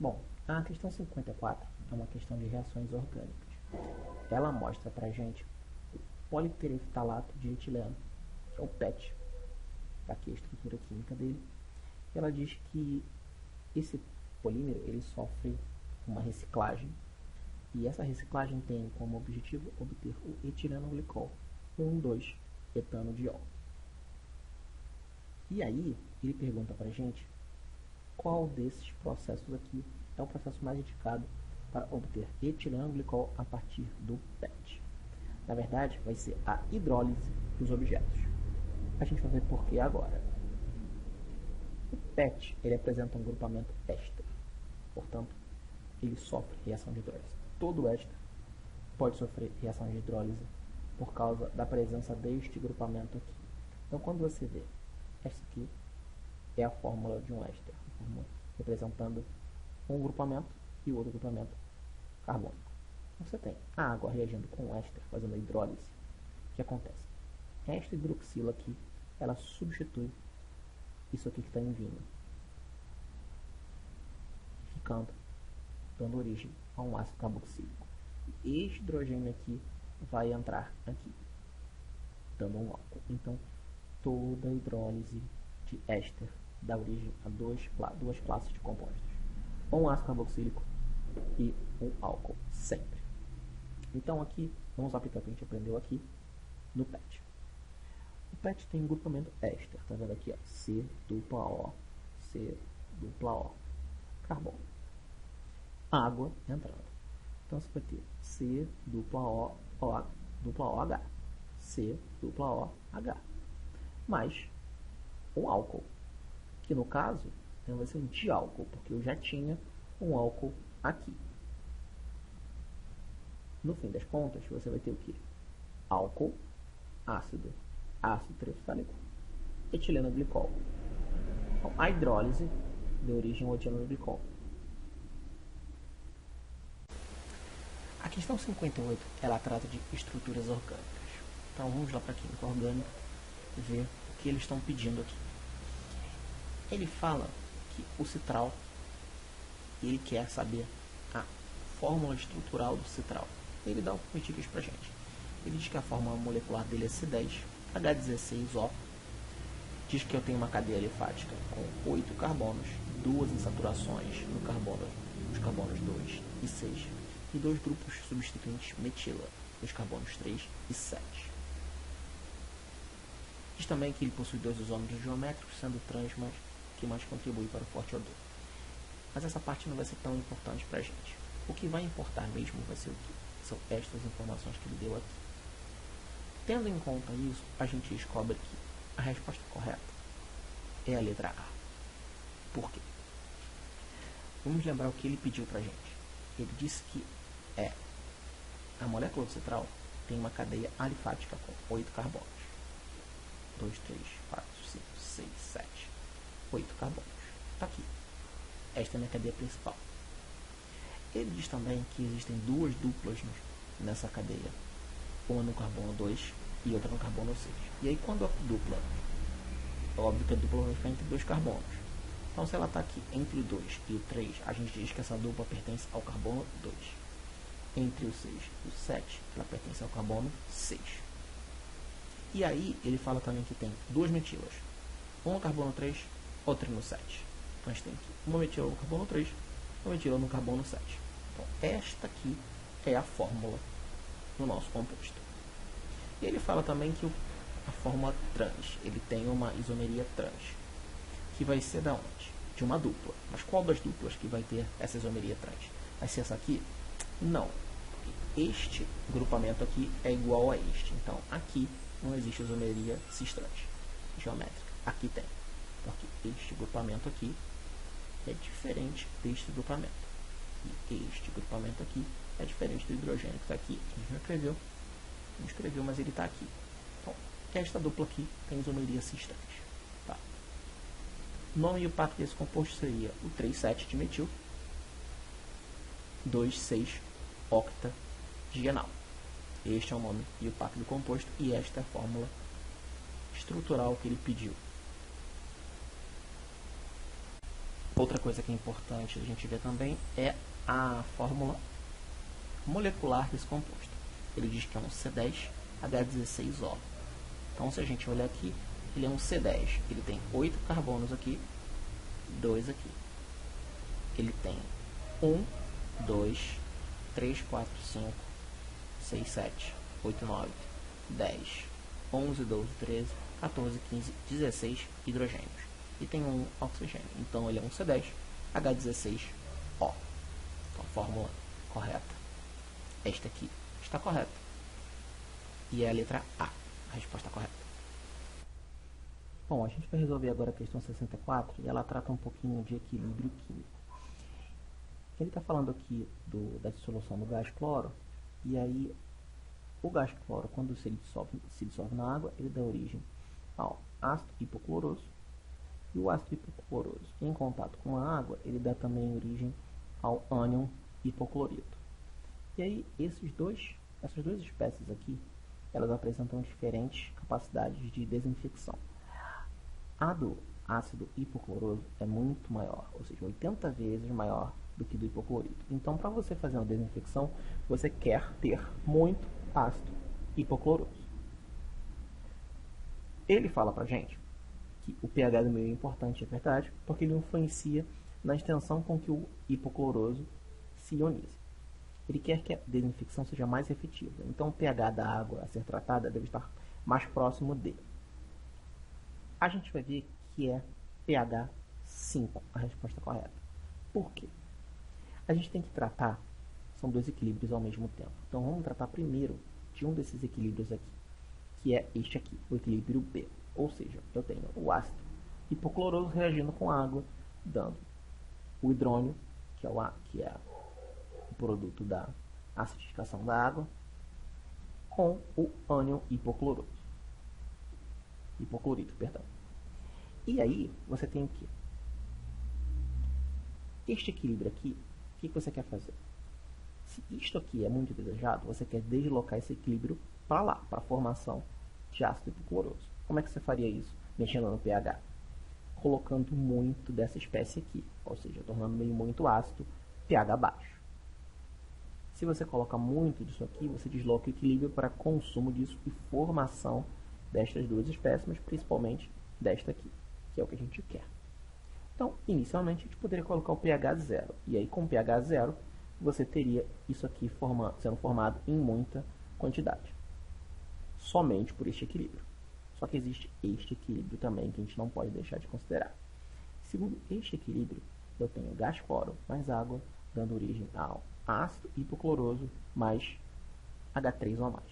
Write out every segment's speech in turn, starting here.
Bom, a questão 54 é uma questão de reações orgânicas. Ela mostra pra gente o poliptereftalato de etileno, que é o PET, tá aqui a estrutura química dele. E ela diz que esse polímero ele sofre uma reciclagem, e essa reciclagem tem como objetivo obter o etilenoglicol 1,2-etanodiol. E aí ele pergunta pra gente qual desses processos aqui é o processo mais indicado para obter etilenoglicol a partir do PET. Na verdade, vai ser a hidrólise dos objetos. A gente vai ver por que agora. O PET ele apresenta um grupamento éster, portanto, ele sofre reação de hidrólise. Todo éster pode sofrer reação de hidrólise por causa da presença deste grupamento aqui. Então, quando você vê esta aqui, é a fórmula de um éster, representando um grupamento e o outro grupamento carbônico. Você tem a água reagindo com o éster, fazendo a hidrólise. O que acontece? Esta hidroxila aqui, ela substitui isso aqui que está em vinho, ficando, dando origem a um ácido carboxílico. E este hidrogênio aqui vai entrar aqui, dando um álcool. Então, toda a hidrólise de éster dá origem a duas classes de compostos, um ácido carboxílico e um álcool, sempre. Então aqui, vamos aplicar o que a gente aprendeu aqui no PET. O PET tem um grupamento éster, tá vendo aqui, ó, C dupla O, carbono. Água entrando. Então você vai ter C dupla O, OH, C dupla O, H, mais um álcool, que no caso vai ser um diálcool, porque eu já tinha um álcool aqui. No fim das contas, você vai ter o que? Álcool, ácido trifálico, etilenoglicol. Então, a hidrólise deu origem ao etilenoglicol. A questão 58, ela trata de estruturas orgânicas. Então, vamos lá para a química orgânica ver o que eles estão pedindo aqui. Ele fala que o citral, ele quer saber a fórmula estrutural do citral. Ele dá algumas dicas pra gente. Ele diz que a fórmula molecular dele é C10, H16O. Diz que eu tenho uma cadeia alifática com 8 carbonos, 2 insaturações no carbono, os carbonos 2 e 6, e 2 grupos substituintes metila, os carbonos 3 e 7. Diz também que ele possui 2 isômeros geométricos, sendo trans, mas que mais contribui para o forte odor. Mas essa parte não vai ser tão importante pra gente. O que vai importar mesmo vai ser o que? São estas informações que ele deu aqui. Tendo em conta isso, a gente descobre que a resposta correta é a letra A. Por quê? Vamos lembrar o que ele pediu pra gente. Ele disse que a molécula do citral tem uma cadeia alifática com 8 carbonos. 2, 3, 4, 5, 6, 7. 8 carbonos. Está aqui. Esta é a minha cadeia principal. Ele diz também que existem 2 duplas nessa cadeia. Uma no carbono 2 e outra no carbono 6. E aí quando a dupla, óbvio que a dupla vai ficar entre 2 carbonos. Então se ela está aqui entre o 2 e o 3, a gente diz que essa dupla pertence ao carbono 2. Entre o 6 e o 7, ela pertence ao carbono 6. E aí ele fala também que tem 2 metilas. Uma no carbono 3, outra no 7. Então a gente tem aqui uma metila no carbono 3, uma metila no carbono 7. Então esta aqui é a fórmula do nosso composto. E ele fala também que a fórmula trans, ele tem uma isomeria trans, que vai ser da onde? De uma dupla. Mas qual das duplas que vai ter essa isomeria trans? Vai ser essa aqui? Não. Este grupamento aqui é igual a este. Então aqui não existe isomeria cis-trans geométrica. Aqui tem. Porque este grupamento aqui é diferente deste grupamento. E este grupamento aqui é diferente do hidrogênio que está aqui. A gente não escreveu, mas ele está aqui. Então, esta dupla aqui tem isomeria cis-trans. Tá. O nome e o par desse composto seria o 3,7 de metil, 2,6 octagenal. Este é o nome e o par do composto e esta é a fórmula estrutural que ele pediu. Outra coisa que é importante a gente ver também é a fórmula molecular desse composto. Ele diz que é um C10H16O. Então, se a gente olhar aqui, ele é um C10. Ele tem 8 carbonos aqui, 2 aqui. Ele tem 1, 2, 3, 4, 5, 6, 7, 8, 9, 10, 11, 12, 13, 14, 15, 16 hidrogênios. E tem um oxigênio. Então, ele é um C10H16O. Então, a fórmula correta, esta aqui, está correta. E é a letra A, a resposta correta. Bom, a gente vai resolver agora a questão 64 e ela trata um pouquinho de equilíbrio químico. Ele está falando aqui da dissolução do gás cloro, e aí o gás cloro, quando se dissolve na água, ele dá origem ao ácido hipocloroso, e o ácido hipocloroso, em contato com a água, ele dá também origem ao ânion hipoclorito. E aí essas duas espécies aqui, elas apresentam diferentes capacidades de desinfecção. A do ácido hipocloroso é muito maior, ou seja, 80 vezes maior do que do hipoclorito. Então, para você fazer uma desinfecção, você quer ter muito ácido hipocloroso. Ele fala para a gente que o pH do meio é importante, é verdade, porque ele influencia na extensão com que o hipocloroso se ionize. Ele quer que a desinfecção seja mais efetiva. Então, o pH da água a ser tratada deve estar mais próximo dele. A gente vai ver que é pH 5 a resposta correta. Por quê? A gente tem que tratar, são dois equilíbrios ao mesmo tempo. Então, vamos tratar primeiro de um desses equilíbrios aqui, que é este aqui, o equilíbrio B. Ou seja, eu tenho o ácido hipocloroso reagindo com água, dando o hidrônio, que é o produto da acidificação da água, com o ânion hipoclorito, perdão. E aí, você tem o quê? Este equilíbrio aqui, o que você quer fazer? Se isto aqui é muito desejado, você quer deslocar esse equilíbrio para lá, para a formação de ácido hipocloroso. Como é que você faria isso? Mexendo no pH. Colocando muito dessa espécie aqui, ou seja, tornando meio muito ácido, pH baixo. Se você coloca muito disso aqui, você desloca o equilíbrio para consumo disso e formação destas duas espécies, mas principalmente desta aqui, que é o que a gente quer. Então, inicialmente, a gente poderia colocar o pH 0. E aí, com o pH 0, você teria isso aqui sendo formado em muita quantidade. Somente por este equilíbrio. Só que existe este equilíbrio também, que a gente não pode deixar de considerar. Segundo este equilíbrio, eu tenho gás cloro mais água, dando origem ao ácido hipocloroso mais H3O+,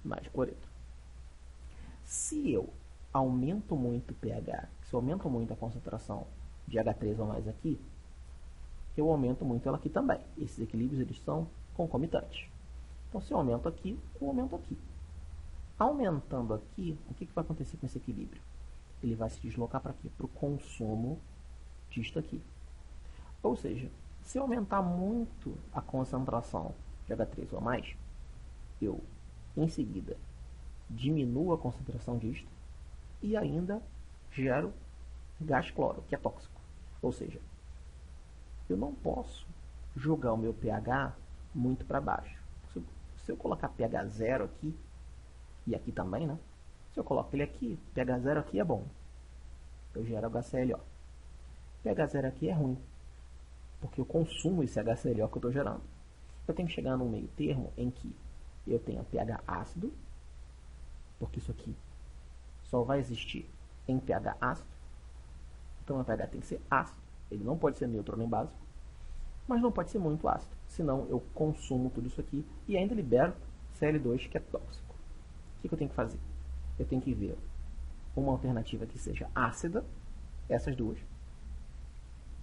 mais cloreto. Se eu aumento muito o pH, se eu aumento muito a concentração de H3O+ aqui, eu aumento muito ela aqui também. Esses equilíbrios eles são concomitantes. Então, se eu aumento aqui, eu aumento aqui. Aumentando aqui, o que vai acontecer com esse equilíbrio? Ele vai se deslocar para quê? Para o consumo disto aqui. Ou seja, se eu aumentar muito a concentração de H3O+, eu, em seguida, diminuo a concentração disto e ainda gero gás cloro, que é tóxico. Ou seja, eu não posso jogar o meu pH muito para baixo. Se eu colocar pH 0 aqui, e aqui também, né? Se eu coloco ele aqui, pH 0 aqui é bom. Eu gero HClO. pH 0 aqui é ruim, porque eu consumo esse HClO que eu estou gerando. Eu tenho que chegar num meio termo em que eu tenha pH ácido, porque isso aqui só vai existir em pH ácido. Então, o pH tem que ser ácido. Ele não pode ser neutro nem básico, mas não pode ser muito ácido. Senão, eu consumo tudo isso aqui e ainda libero Cl2, que é tóxico. O que eu tenho que fazer? Eu tenho que ver uma alternativa que seja ácida, essas duas.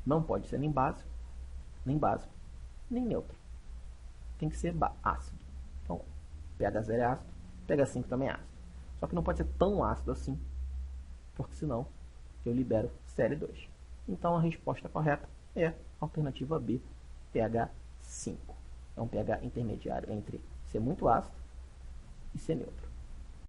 Não pode ser nem básico, nem neutro. Tem que ser ácido. Então, pH 0 é ácido, pH 5 também é ácido. Só que não pode ser tão ácido assim, porque senão eu libero Cl2. Então, a resposta correta é a alternativa B, pH 5. É um pH intermediário entre ser muito ácido e ser neutro.